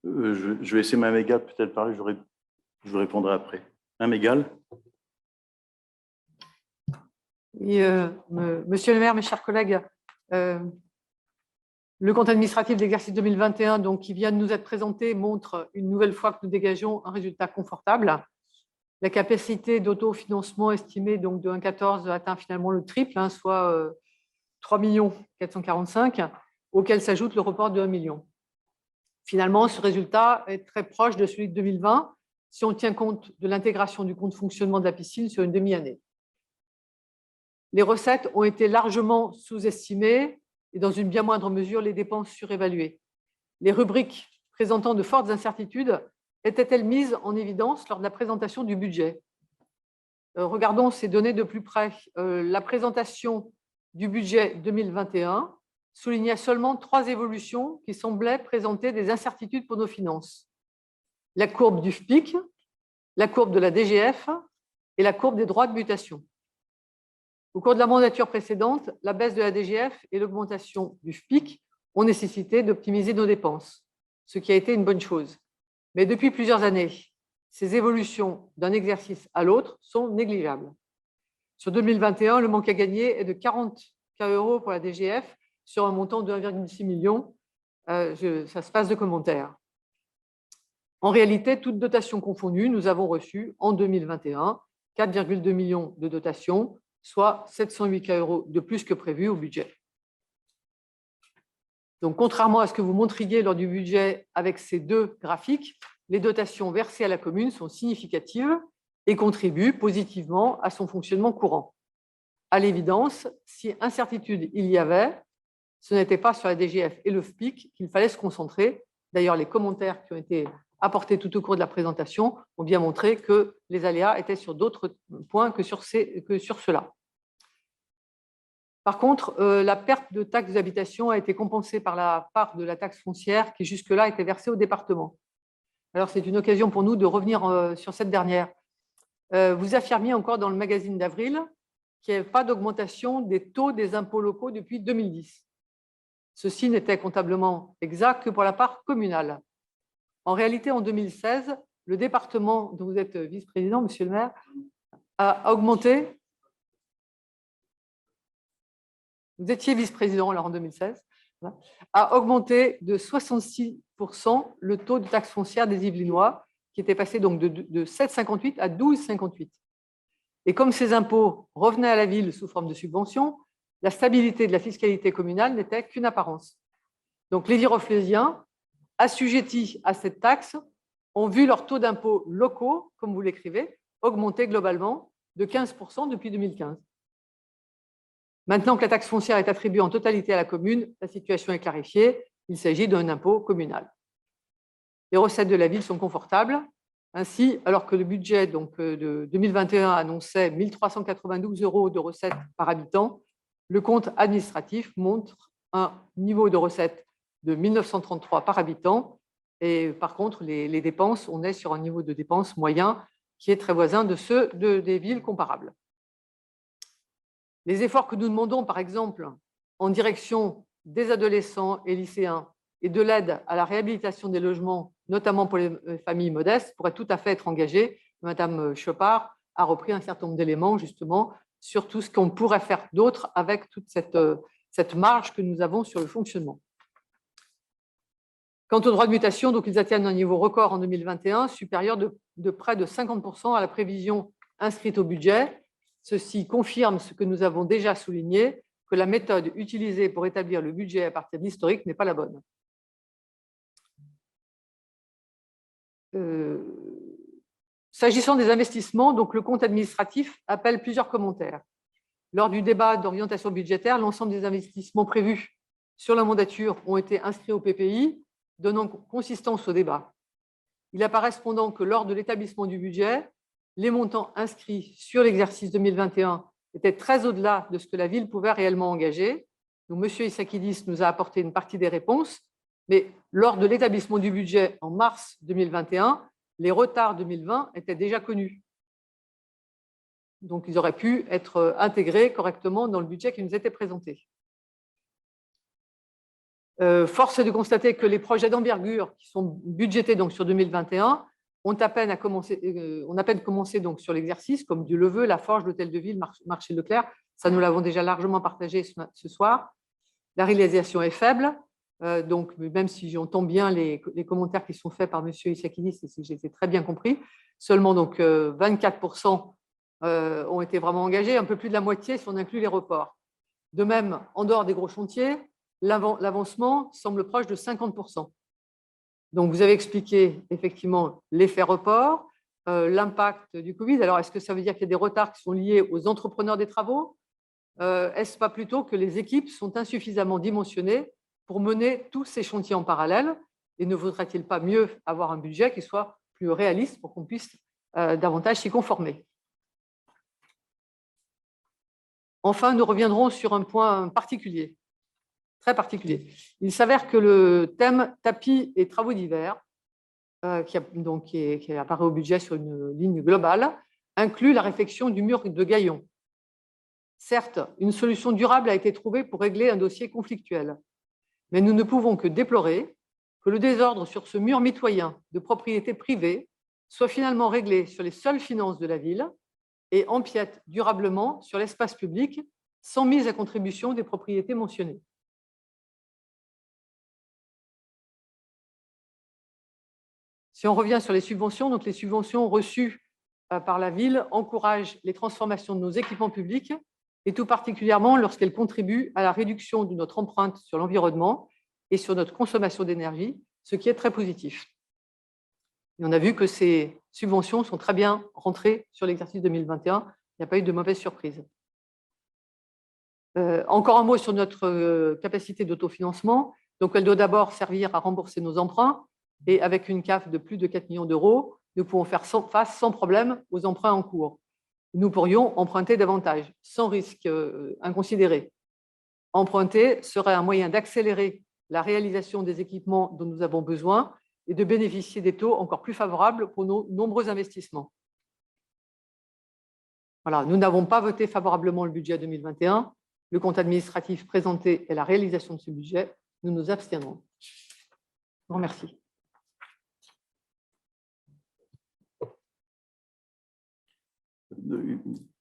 Je vais laisser Mme Egal peut-être parler, je vous répondrai après. Mme Egal. Oui, Monsieur le maire, mes chers collègues, le compte administratif d'exercice 2021 donc, qui vient de nous être présenté montre une nouvelle fois que nous dégageons un résultat confortable. La capacité d'autofinancement estimée donc, de 1,14 atteint finalement le triple, soit 3 445 000, auquel s'ajoute le report de 1 million. Finalement, ce résultat est très proche de celui de 2020 si on tient compte de l'intégration du compte fonctionnement de la piscine sur une demi-année. Les recettes ont été largement sous-estimées et dans une bien moindre mesure les dépenses surévaluées. Les rubriques présentant de fortes incertitudes étaient-elles mises en évidence lors de la présentation du budget? Regardons ces données de plus près. La présentation du budget 2021 soulignait seulement 3 évolutions qui semblaient présenter des incertitudes pour nos finances. La courbe du FPIC, la courbe de la DGF et la courbe des droits de mutation. Au cours de la mandature précédente, la baisse de la DGF et l'augmentation du FPIC ont nécessité d'optimiser nos dépenses, ce qui a été une bonne chose. Mais depuis plusieurs années, ces évolutions d'un exercice à l'autre sont négligeables. Sur 2021, le manque à gagner est de 40 € pour la DGF sur un montant de 1,6 million. Ça se passe de commentaires. En réalité, toutes dotations confondues, nous avons reçu en 2021 4,2 millions de dotations, soit 708 € de plus que prévu au budget. Donc, contrairement à ce que vous montriez lors du budget avec ces deux graphiques, les dotations versées à la commune sont significatives et contribuent positivement à son fonctionnement courant. À l'évidence, si incertitude il y avait, ce n'était pas sur la DGF et le FPIC qu'il fallait se concentrer. D'ailleurs, les commentaires qui ont été apportés tout au cours de la présentation ont bien montré que les aléas étaient sur d'autres points que sur cela. Par contre, la perte de taxe d'habitation a été compensée par la part de la taxe foncière qui jusque-là était versée au département. Alors, c'est une occasion pour nous de revenir sur cette dernière. Vous affirmiez encore dans le magazine d'avril qu'il n'y avait pas d'augmentation des taux des impôts locaux depuis 2010. Ceci n'était comptablement exact que pour la part communale. En réalité, en 2016, le département dont vous êtes vice-président, monsieur le maire, a augmenté. Vous étiez vice-président alors en 2016, a augmenté de 66% le taux de taxe foncière des Yvelinois, qui était passé donc de 7,58 à 12,58. Et comme ces impôts revenaient à la ville sous forme de subventions, la stabilité de la fiscalité communale n'était qu'une apparence. Donc les Viroflésiens, assujettis à cette taxe, ont vu leur taux d'impôts locaux, comme vous l'écrivez, augmenter globalement de 15% depuis 2015. Maintenant que la taxe foncière est attribuée en totalité à la commune, la situation est clarifiée. Il s'agit d'un impôt communal. Les recettes de la ville sont confortables. Ainsi, alors que le budget de 2021 annonçait 1 392 € de recettes par habitant, le compte administratif montre un niveau de recettes de 1 933 par habitant. Et par contre, les dépenses, on est sur un niveau de dépenses moyen qui est très voisin de ceux des villes comparables. Les efforts que nous demandons, par exemple, en direction des adolescents et lycéens et de l'aide à la réhabilitation des logements, notamment pour les familles modestes, pourraient tout à fait être engagés. Madame Chopard a repris un certain nombre d'éléments, justement, sur tout ce qu'on pourrait faire d'autre avec toute cette marge que nous avons sur le fonctionnement. Quant aux droits de mutation, donc, ils atteignent un niveau record en 2021, supérieur de près de 50% à la prévision inscrite au budget. Ceci confirme ce que nous avons déjà souligné, que la méthode utilisée pour établir le budget à partir de l'historique n'est pas la bonne. S'agissant des investissements, donc le compte administratif appelle plusieurs commentaires. Lors du débat d'orientation budgétaire, l'ensemble des investissements prévus sur la mandature ont été inscrits au PPI, donnant consistance au débat. Il apparaît cependant que lors de l'établissement du budget, les montants inscrits sur l'exercice 2021 étaient très au-delà de ce que la ville pouvait réellement engager. Donc, M. Issakidis nous a apporté une partie des réponses, mais lors de l'établissement du budget en mars 2021, les retards 2020 étaient déjà connus. Donc, ils auraient pu être intégrés correctement dans le budget qui nous était présenté. Force est de constater que les projets d'envergure qui sont budgétés donc, sur 2021 ont à peine commencé donc, sur l'exercice, comme du Leveux, la Forge, l'Hôtel de Ville, Marché Leclerc. Ça, nous l'avons déjà largement partagé ce soir. La réalisation est faible. Donc, même si j'entends bien les commentaires qui sont faits par M. Issakidis, et si j'ai très bien compris, seulement donc, 24% ont été vraiment engagés, un peu plus de la moitié si on inclut les reports. De même, en dehors des gros chantiers, l'avancement semble proche de 50%. Donc, vous avez expliqué effectivement l'effet report, l'impact du Covid. Alors, est-ce que ça veut dire qu'il y a des retards qui sont liés aux entrepreneurs des travaux? Est-ce pas plutôt que les équipes sont insuffisamment dimensionnées pour mener tous ces chantiers en parallèle? Et ne vaudrait-il pas mieux avoir un budget qui soit plus réaliste pour qu'on puisse davantage s'y conformer? Enfin, nous reviendrons sur un point particulier, très particulier. Il s'avère que le thème tapis et travaux d'hiver, qui apparaît au budget sur une ligne globale, inclut la réfection du mur de Gaillon. Certes, une solution durable a été trouvée pour régler un dossier conflictuel, mais nous ne pouvons que déplorer que le désordre sur ce mur mitoyen de propriété privée soit finalement réglé sur les seules finances de la ville et empiète durablement sur l'espace public sans mise à contribution des propriétés mentionnées. Si on revient sur les subventions, donc les subventions reçues par la ville encouragent les transformations de nos équipements publics et tout particulièrement lorsqu'elles contribuent à la réduction de notre empreinte sur l'environnement et sur notre consommation d'énergie, ce qui est très positif. Et on a vu que ces subventions sont très bien rentrées sur l'exercice 2021. Il n'y a pas eu de mauvaise surprise. Encore un mot sur notre capacité d'autofinancement. Donc, elle doit d'abord servir à rembourser nos emprunts. Et avec une CAF de plus de 4 millions d'euros, nous pouvons faire face sans problème aux emprunts en cours. Nous pourrions emprunter davantage, sans risque inconsidéré. Emprunter serait un moyen d'accélérer la réalisation des équipements dont nous avons besoin et de bénéficier des taux encore plus favorables pour nos nombreux investissements. Voilà, nous n'avons pas voté favorablement le budget 2021. Le compte administratif présenté est la réalisation de ce budget. Nous nous abstiendrons. Je vous remercie.